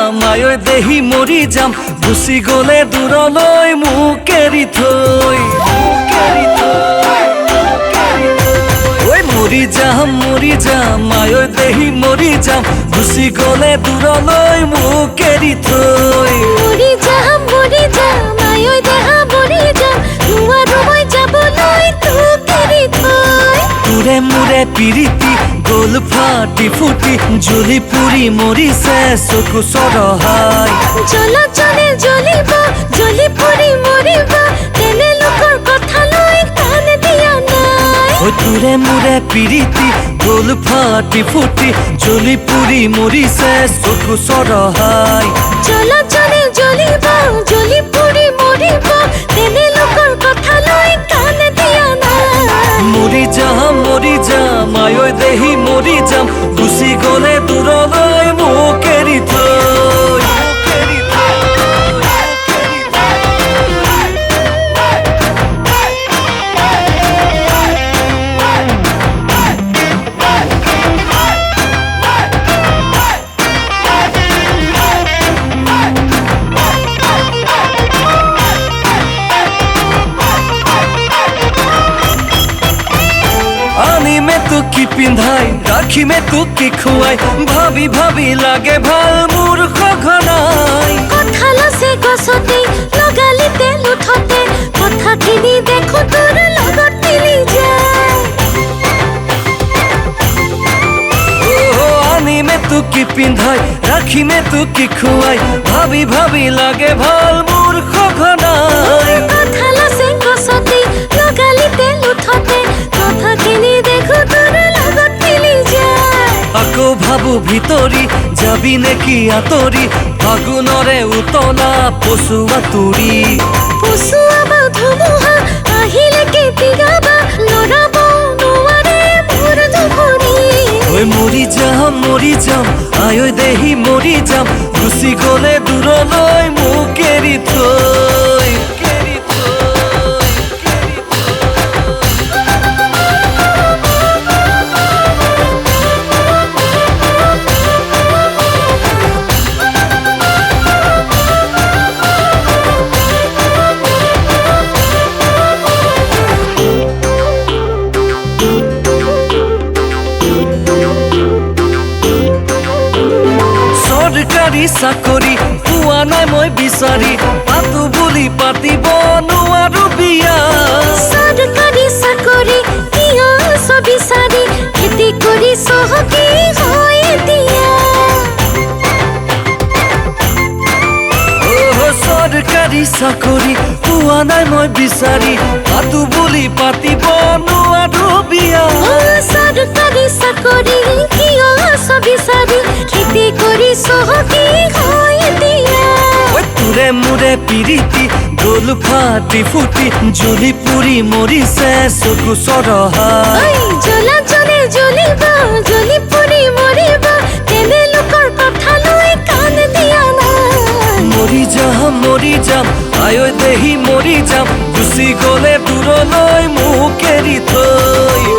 যাম আয়ৈ দেহি মৰি যাম গুচি গলে দূৰলৈ মোক এৰি থৈ ঐ মৰি যাম আয়ৈ দেহি মৰি যাম গুচি গলে দূৰলৈ মোক এৰি থৈ মৰি যাম আয়ৈ দেহা মৰি যাম নোৱাৰো মই যাবলৈ তোক এৰি থৈ তোৰে মোৰে পিৰিতি গল ফাটি ফুটি জ্বলি পুৰি মৰিছে চকু চৰহাই জলচনে জ্বলিব জ্বলি পুৰি মৰিব তেনে লোকৰ কথালৈ কাণ দিয়া নাই ঐ তোৰে মোৰে পিৰিতি গল ফাটি ফুটি জ্বলি পুৰি মৰিছে চকু চৰহাই জলচনে জ্বলিব জ্বলি পুৰি মৰিব তেনে লোকৰ কথালৈ কাণ দিয়া নাই মৰি যাম আয়ৈ দেহি মৰি যাম গুচি গলে দূৰলৈ মোক এৰি থৈ তোক কি পিন্ধাই ৰাখিমে তোক কি খুৱাই ভাবি ভাবি লাগে ভাল মোৰ সঘনাই কঁঠাল আছে গছতে লগালি তেল উঠতে কথাখিনি দেখো তোৰ লগত মিলি যায় আনিমে তোক কি পিন্ধাই ৰাখিমে তোক কি খুৱাই ভাবি ভাবি লাগে ভাল মোৰ সঘনাই কঁঠাল আছে গছতে লগালি তেল উঠতে কথাখিনি দেখো তোৰ লগত মিলি যায় আকৌ ভাবো ভিতৰি যাবি নেকি আঁতৰি ফাগুনৰে উতলা পচুৱা তুৰি পচুৱাবা ধুমুহা আহিলে কেতিয়াবা লৰাব নোৱাৰে মোৰ দুখনি ঐ মৰি যাম আয়ৈ দেহি মৰি যাম গুচি গলে দূৰলৈ মোক এৰি থৈ চৰকাৰী চাকৰি পোৱা নাই মই বিচাৰি পাতো বুলি পাতিব নোৱাৰো বিয়া চৰকাৰী চাকৰি কিয় বিচাৰি খেতি কৰি চহকী হৈ এতিয়া চৰকাৰী চাকৰি পোৱা নাই মই বিচাৰি পাতো বুলি পাতিব নোৱাৰো বিয়া চৰকাৰী চাকৰি কিয় বিচাৰি খেতি কৰি চহকী হৈ এতিয়া তোৰে মোৰে পিৰিতি গল ফাটি ফুটি জ্বলি পুৰি মৰিছে চকু চৰহাই জলচনে জ্বলিব জ্বলি পুৰি মৰিব তেনে লোকৰ কথালৈ কাণ দিয়া নাই মৰি যাম আয়ৈ দেহি মৰি যাম গুচি গলে দূৰলৈ মোক এৰি থৈ